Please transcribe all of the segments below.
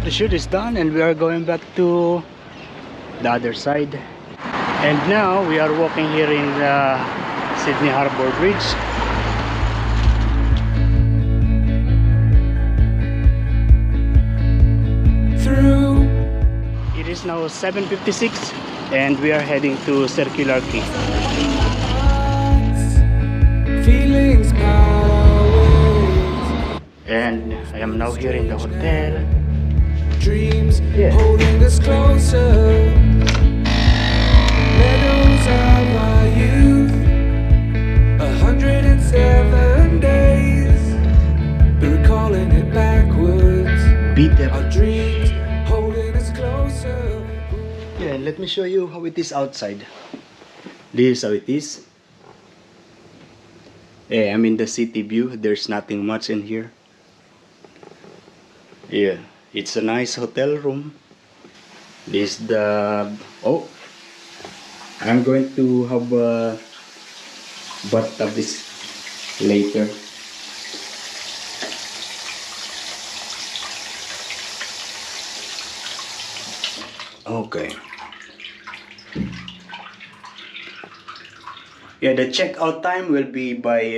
photo shoot is done and we are going back to the other side. And now we are walking here in the Sydney Harbour Bridge. It is now 7:56 and we are heading to Circular Quay. And I am now here in the hotel. Dreams holding us closer. Meadows of our youth, 107 days, but recalling it backwards. Beat them. Our dreams holding us closer. Yeah, let me show you how it is outside. This is how it is. Yeah, I'm in the city view. There's nothing much in here. Yeah, it's a nice hotel room. This is the... Oh, I'm going to have a bathtub this later. Okay. Yeah, the checkout time will be by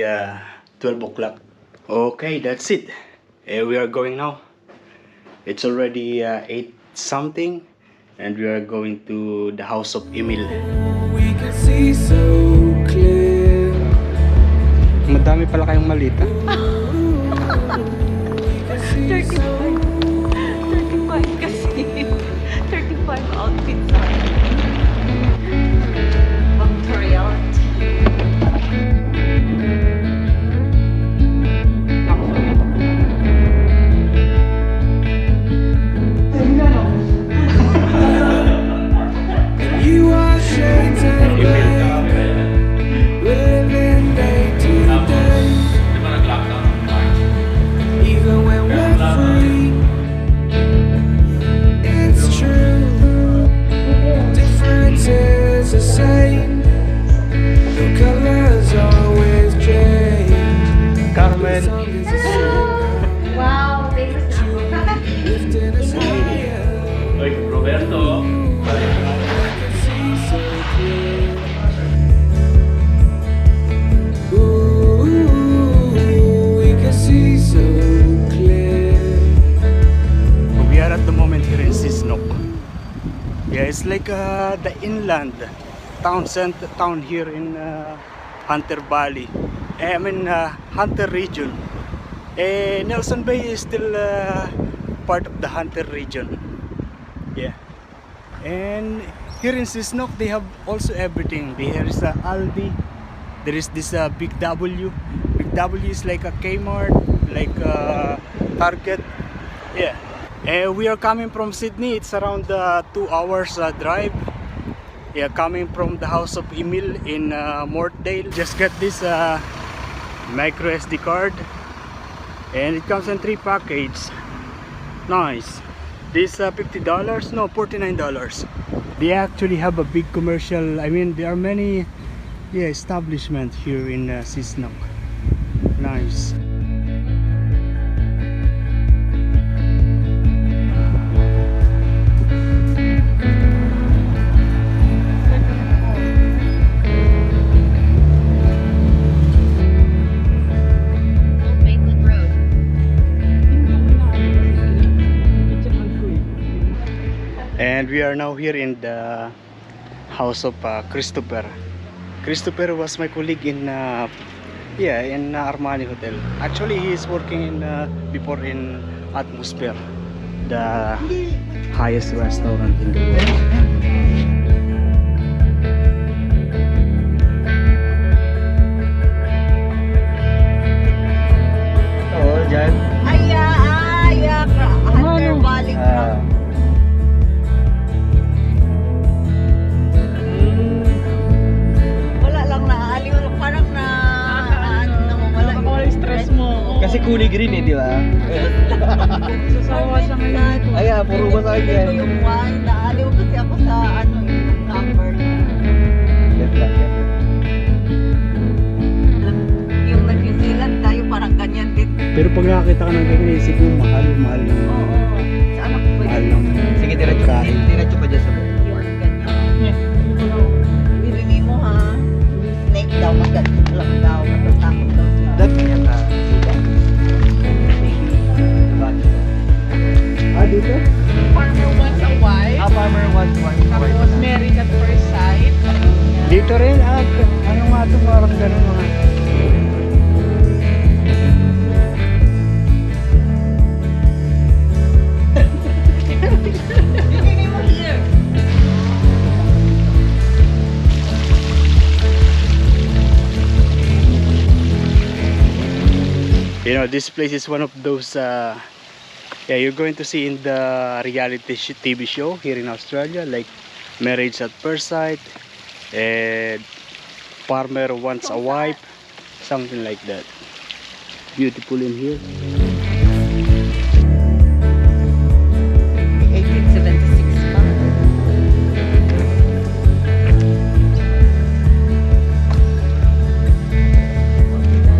12 o'clock. Okay, that's it. We are going now. It's already 8 something and we are going to the house of Emil. We can see so clear. Madami pala kayong malita. 35 kasi. 35 outfits are. Pang-trial. You are shades of gray, living day to day. Even when we're free, it's true. Difference is the same. The colors always change. Carmen. Wow, famous na ako. Lifting us higher. Oy, Roberto. We can see so clear. We are at the moment here in Sisnok. Yeah, it's like the inland town center town here in Hunter Valley. I mean Hunter region. Nelson Bay is still part of the Hunter region. Yeah, and here in Sisnok they have also everything. There is a Aldi. There is this Big W. Big W is like a Kmart, like a Target. Yeah. We are coming from Sydney. It's around 2 hours drive. Yeah, coming from the house of Emil in Mortdale. Just got this micro SD card, and it comes in 3 packages. Nice. This $50? No, $49. They actually have a big commercial. I mean, there are many establishments here in Sisnok. Nice. Mainland Road. And we are now here in the house of Christopher. Christopher was my colleague in Armani Hotel. Actually, he is working in before in Atmosphere, the highest restaurant in the world. Oh, Jan. Hunter Valley. Wala lang naaaliw. Parang namawala yung stress mo. Kasi kulay green eh, di ba? Sasawa siya ngayon. Ay, puro ba sa akin yan? Ito yung wine. Naaliw kasi ako sa yung number. Yan lang yan. Yung New Zealand tayo parang ganyan din. Pero pag nakakita ka ng ganyan, isip mo mahal, mahal yung... Oo. Sa anak ko Tapos married at first sight. Dito rin, ano nga ito, parang gano'n mga. You know, this place is one of those, yeah, you're going to see in the reality TV show here in Australia, like Marriage at First Sight, and Farmer Wants a Wife, something like that. Beautiful in here. 1876 pa.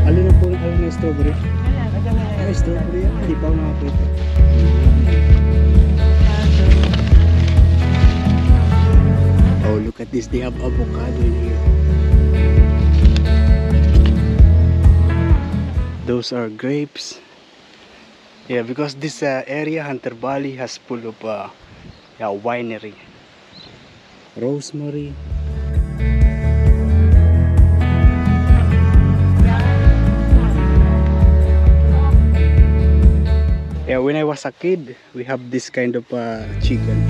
Alin na po yung strawberry? Ay, strawberry yan. Hindi pa ako nakakita. Oh, look at this. They have avocado in here. Those are grapes. Yeah, because this area, Hunter Valley, has full of yeah, winery. Rosemary. Yeah, when I was a kid, we have this kind of chicken.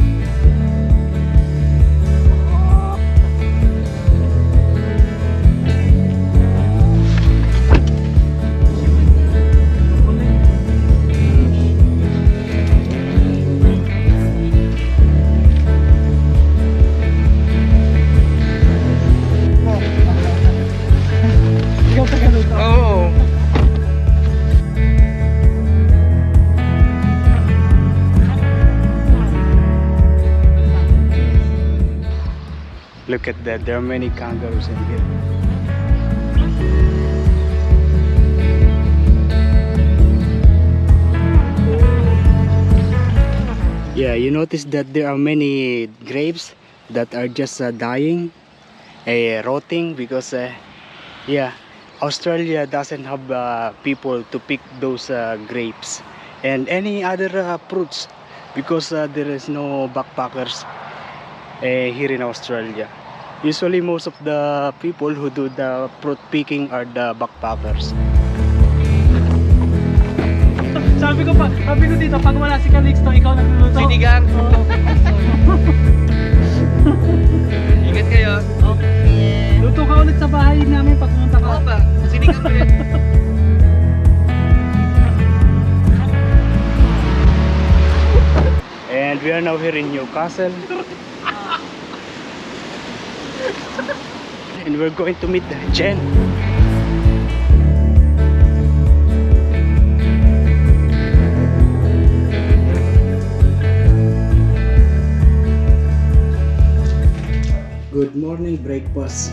Oo. Look at that, there are many kangaroos in here. Yeah, you notice that there are many grapes that are just dying, rotting, because yeah, Australia doesn't have people to pick those grapes and any other fruits, because there is no backpackers here in Australia. Usually most of the people who do the fruit picking are the backpackers. Sabi ko dito, pag wala si Calixto, ikaw nagluluto. Sinigang. Oo. Ingat kayo. Okay. Luto ka ulit sa bahay namin pag pumunta ka. Oo ba? Sinigang ko yun. And we are now here in Newcastle. And we're going to meet Jen. Good morning, breakfast.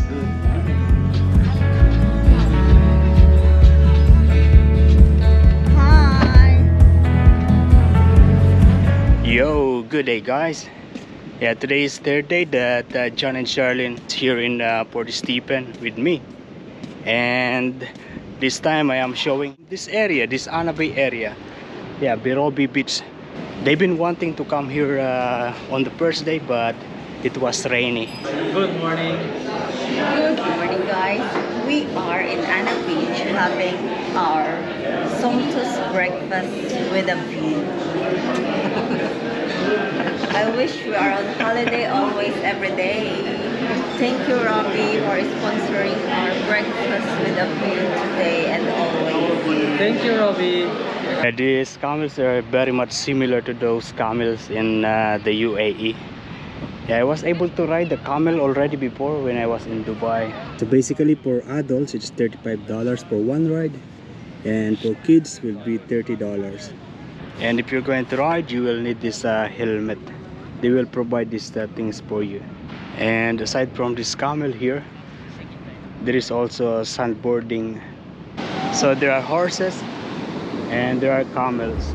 Hi. Yo, good day guys. Yeah, today is third day that John and Charlene is here in Port Stephen with me. And this time I am showing this area, this Anna Bay area. Yeah, Birobi Beach. They've been wanting to come here on the first day, but it was rainy. Good morning. Good morning, guys. We are in Anna Beach having our sumptuous breakfast with a view. I wish we are on holiday always, every day. Thank you, Robbie, for sponsoring our breakfast with a view today and always. Thank you, Robbie. These camels are very much similar to those camels in the UAE. Yeah, I was able to ride the camel already before when I was in Dubai. So basically for adults it's $35 for one ride, and for kids will be $30. And if you're going to ride, you will need this helmet. They will provide these things for you. And aside from this camel here, there is also sandboarding. So there are horses and there are camels.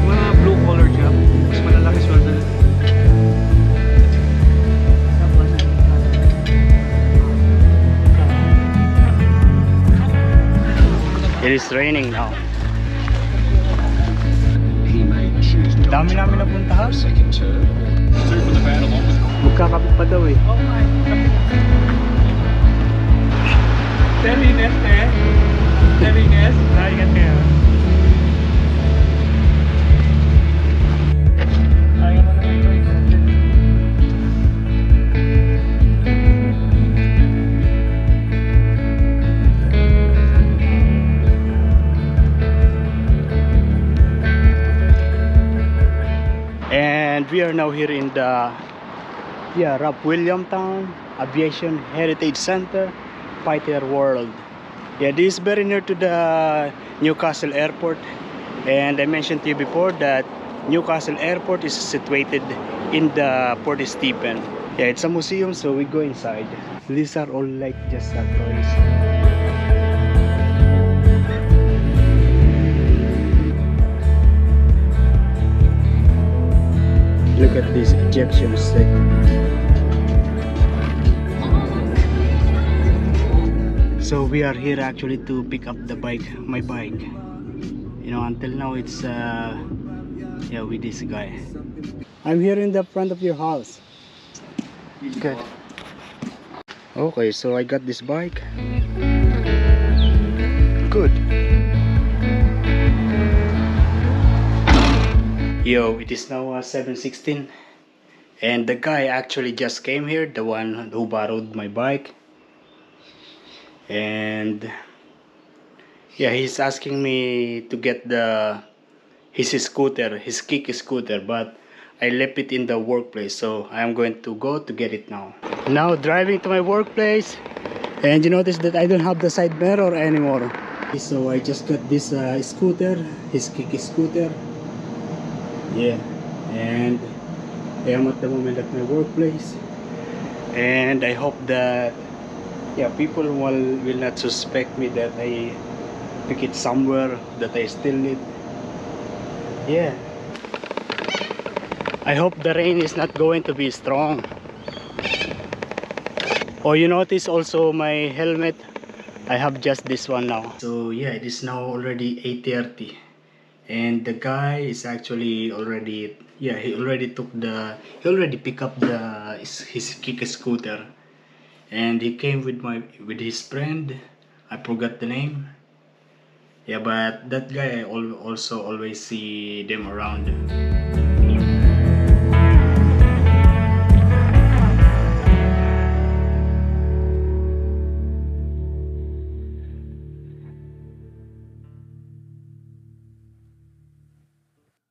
Mga blue collar job. Mas malalaki sweldo nila. It is raining now. He may choose not Dami to namin run napuntahan. for a second term. Two for the van along with Magkakapit pa daw eh. Oh my. Terines eh. Terines. Ingat kayo. Ayaw mo naman ito eh. And we are now here in the Rob Williamstown Aviation Heritage Center, Fighter World. This is very near to the Newcastle Airport, and I mentioned to you before that Newcastle Airport is situated in the Port Stephen. It's a museum, so we go inside. These are all like just toys. Look at this ejection seat. So we are here actually to pick up the bike, my bike. You know, until now it's with this guy. I'm here in the front of your house. Good. Okay, so I got this bike. Good. Yo, it is now 7:16, and the guy actually just came here, the one who borrowed my bike, and yeah, he's asking me to get his scooter, his kick scooter, but I left it in the workplace, so I'm going to go to get it now. Now driving to my workplace, and you notice that I don't have the side mirror anymore. So I just got this scooter, his kick scooter. Yeah, and I am at the moment at my workplace, and I hope that people will not suspect me that I pick it somewhere, that I steal it. Yeah, I hope the rain is not going to be strong. Oh, you notice also my helmet, I have just this one now. So yeah, it is now already 8:30. And the guy is actually already he already picked up his kick scooter, and he came with his friend. I forgot the name. Yeah, but that guy I also always see them around.